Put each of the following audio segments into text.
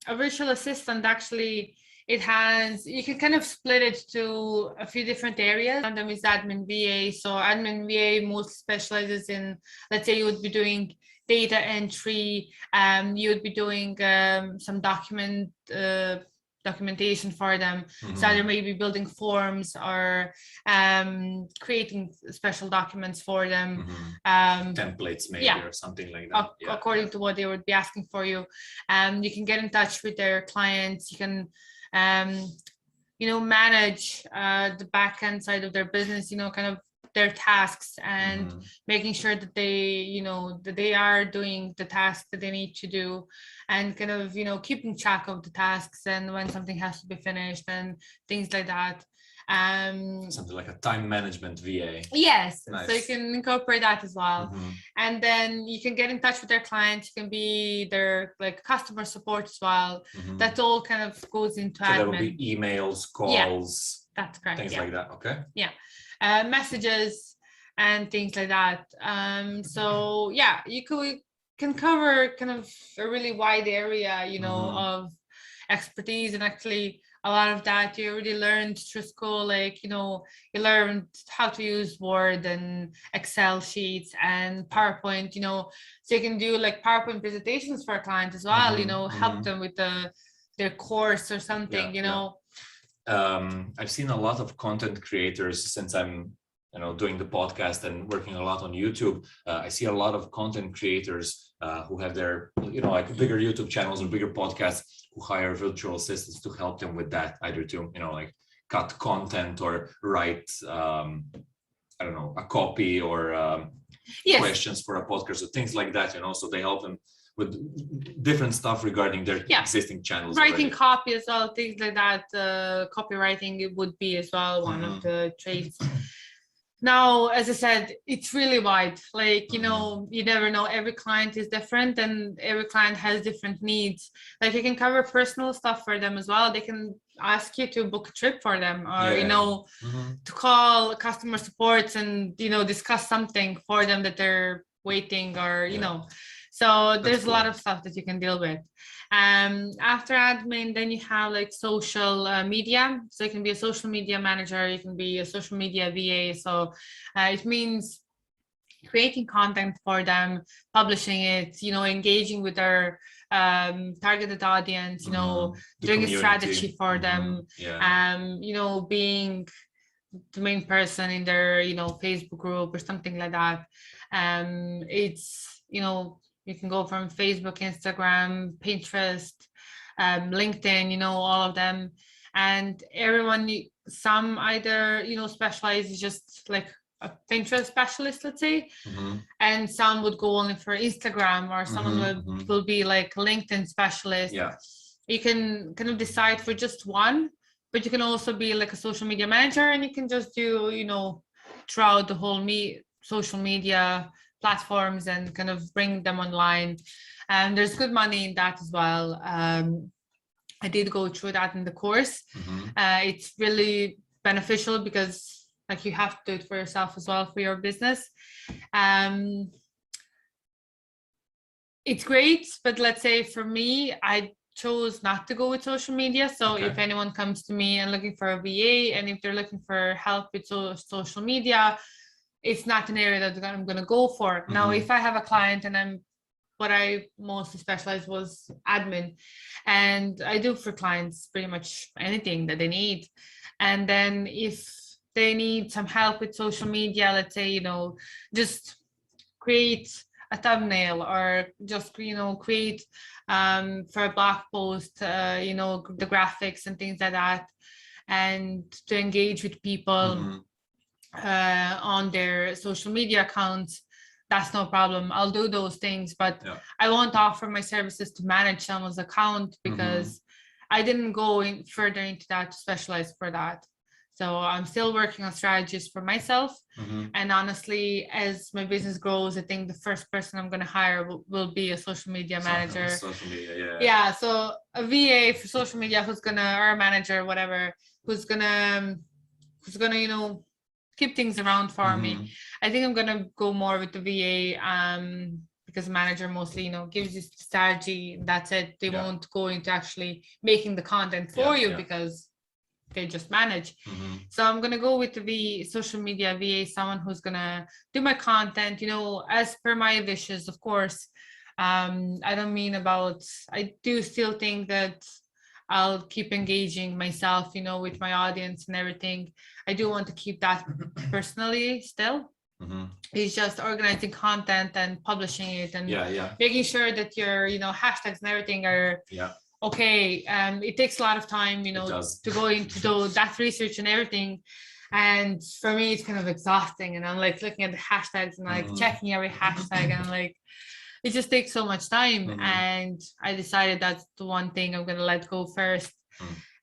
a virtual assistant, actually, you can kind of split it to a few different areas. One of them is admin VA. So admin VA most specializes in, let's say you would be doing data entry, you would be doing some documentation for them. So they may be building forms or creating special documents for them. Templates maybe, or something like that. According to what they would be asking for you. You can get in touch with their clients. You can manage the back end side of their business, kind of their tasks, and making sure that they are doing the tasks that they need to do, and kind of keeping track of the tasks and when something has to be finished and things like that. Something like a time management VA. Yes. Nice. So you can incorporate that as well. And then you can get in touch with their clients. You can be their like customer support as well. That all kind of goes into admin. There will be emails, calls, that's correct, things like that. Okay. Messages and things like that. So yeah, you can cover kind of a really wide area, of expertise. And actually a lot of that you already learned through school, like you learned how to use Word and Excel sheets and PowerPoint, so you can do like PowerPoint presentations for a client as well, help them with their course or something. I've seen a lot of content creators since I'm doing the podcast and working a lot on YouTube. I see a lot of content creators who have their like bigger YouTube channels or bigger podcasts, who hire virtual assistants to help them with that, either to like cut content or write a copy or questions for a podcast or things like that, so they help them with different stuff regarding their existing channels. Writing copy as well, things like that. Copywriting, it would be as well one of the trades. Now, as I said, it's really wide. Like, you never know. Every client is different and every client has different needs. Like you can cover personal stuff for them as well. They can ask you to book a trip for them, or, to call customer supports and, discuss something for them that they're waiting, or, so there's a lot of stuff that you can deal with. After admin, then you have like social media. So you can be a social media manager, you can be a social media VA. So it means creating content for them, publishing it, engaging with their targeted audience, doing a strategy for them, being the main person in their, Facebook group or something like that. It's, you can go from Facebook, Instagram, Pinterest, LinkedIn, all of them. And everyone, some either, specialize just like a Pinterest specialist, let's say, and some would go only for Instagram, or someone will be like LinkedIn specialist. You can kind of decide for just one, but you can also be like a social media manager, and you can just do, throughout the whole social media platforms and kind of bring them online. And there's good money in that as well. I did go through that in the course. It's really beneficial because like you have to do it for yourself as well, for your business. It's great, but let's say for me, I chose not to go with social media. So if anyone comes to me and looking for a VA, and if they're looking for help with social media, it's not an area that I'm going to go for. Now, if I have a client, and what I mostly specialized was admin, and I do for clients pretty much anything that they need. And then if they need some help with social media, let's say, just create a thumbnail, or just, create for a blog post, the graphics and things like that, and to engage with people on their social media accounts, that's no problem. I'll do those things, but I won't offer my services to manage someone's account, because I didn't go further into that to specialize for that. So I'm still working on strategies for myself. And honestly, as my business grows, I think the first person I'm going to hire will be a social media manager. Social media, so a VA for social media or a manager, whatever, who's gonna keep things around for me. I think I'm gonna go more with the VA, because manager mostly, gives you strategy. That's it. They won't go into actually making the content for you because they just manage. So I'm going to go with the social media VA, someone who's going to do my content, as per my wishes, of course. I don't mean I do still think that I'll keep engaging myself, with my audience and everything. I do want to keep that personally still. It's just organizing content and publishing it and making sure that your, hashtags and everything are okay. It takes a lot of time, to go into that research and everything. And for me, it's kind of exhausting. And I'm like looking at the hashtags and like checking every hashtag, and I'm like, it just takes so much time. And I decided that's the one thing I'm going to let go first.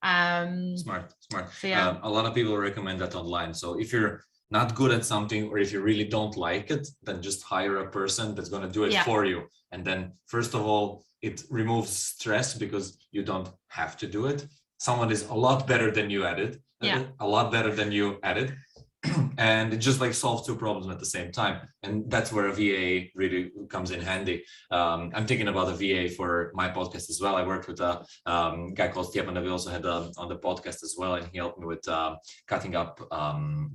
Smart. So yeah. A lot of people recommend that online. So if you're not good at something, or if you really don't like it, then just hire a person that's going to do it for you. And then first of all, it removes stress because you don't have to do it. Someone is a lot better than you at it, a lot better than you at it. And it just like solves two problems at the same time. And that's where a VA really comes in handy. I'm thinking about a VA for my podcast as well. I worked with a guy called Dea Banic. We also had on the podcast as well. And he helped me with cutting up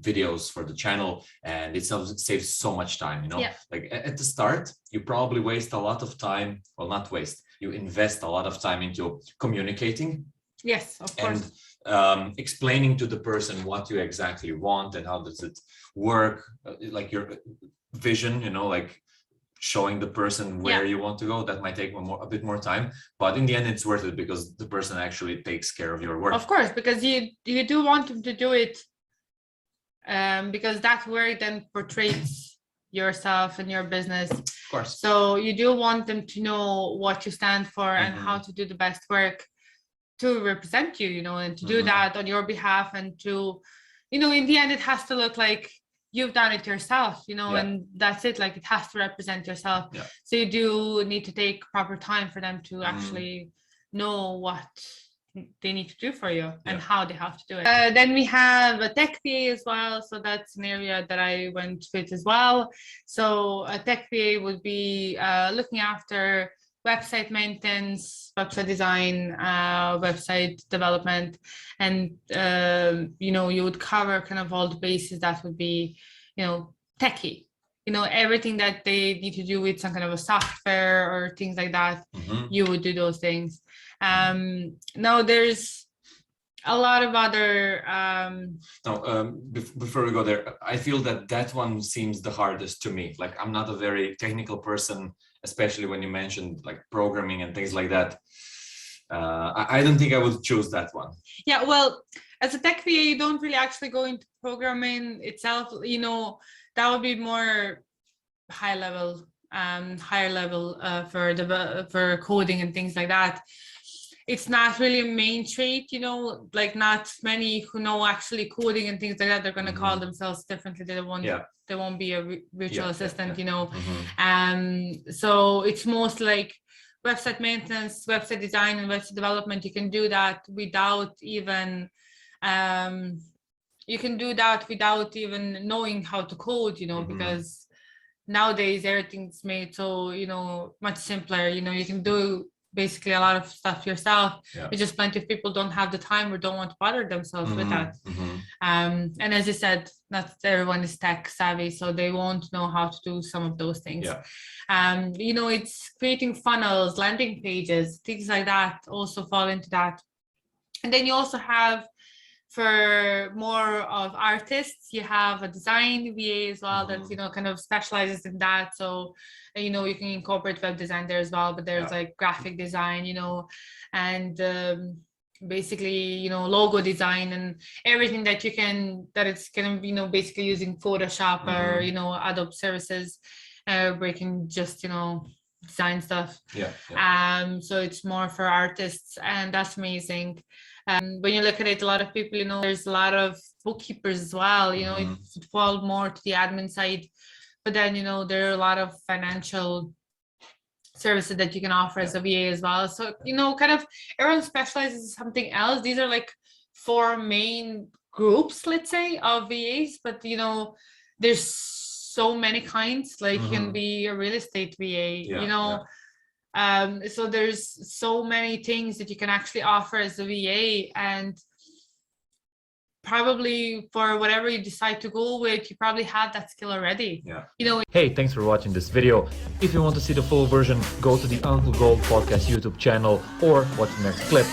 videos for the channel. And it saves so much time, like at the start, you probably waste a lot of time. Well, not waste. You invest a lot of time into communicating. Yes, of course. And explaining to the person what you exactly want and how does it work, like your vision, like showing the person where you want to go. That might take a bit more time, but in the end it's worth it because the person actually takes care of your work. Of course, because you do want them to do it, because that work then portrays yourself and your business. Of course. So you do want them to know what you stand for and how to do the best work to represent you, and to do that on your behalf, and to, in the end, it has to look like you've done it yourself, and that's it. Like it has to represent yourself. So you do need to take proper time for them to actually know what they need to do for you and how they have to do it. Then we have a tech VA as well. So that's an area that I went with as well. So a tech VA would be looking after website maintenance, website design, website development, and you would cover kind of all the bases that would be, techie, everything that they need to do with some kind of a software or things like that. You would do those things. Now there's a lot of other before we go there, I feel that one seems the hardest to me. Like I'm not a very technical person, especially when you mentioned like programming and things like that. I don't think I would choose that one. Yeah, well, as a tech VA, you don't really actually go into programming itself. That would be more higher level for coding and things like that. It's not really a main trait, like not many who know actually coding and things like that, they're going to call themselves differently. They won't be a virtual assistant, so it's most like website maintenance, website design, and website development. You can do that without even knowing how to code, because nowadays everything's made so much simpler. You can do basically a lot of stuff yourself. It's just plenty of people don't have the time or don't want to bother themselves with that. And as you said, not everyone is tech savvy, so they won't know how to do some of those things. It's creating funnels, landing pages, things like that also fall into that. And then you also have, for more of artists, you have a design VA as well that kind of specializes in that. So you can incorporate web design there as well, but there's like graphic design, and basically logo design and everything that it's kind of basically using Photoshop or Adobe services where you can just design stuff. So it's more for artists, and that's amazing. When you look at it, a lot of people, there's a lot of bookkeepers as well, it falls more to the admin side, but then, there are a lot of financial services that you can offer as a VA as well. So, kind of everyone specializes in something else. These are like 4 main groups, let's say, of VAs, but, there's so many kinds. Like you can be a real estate VA, so there's so many things that you can actually offer as a VA, and probably for whatever you decide to go with, you probably have that skill already. Hey, thanks for watching this video. If you want to see the full version, go to the Uncle Gold Podcast YouTube channel or watch the next clip.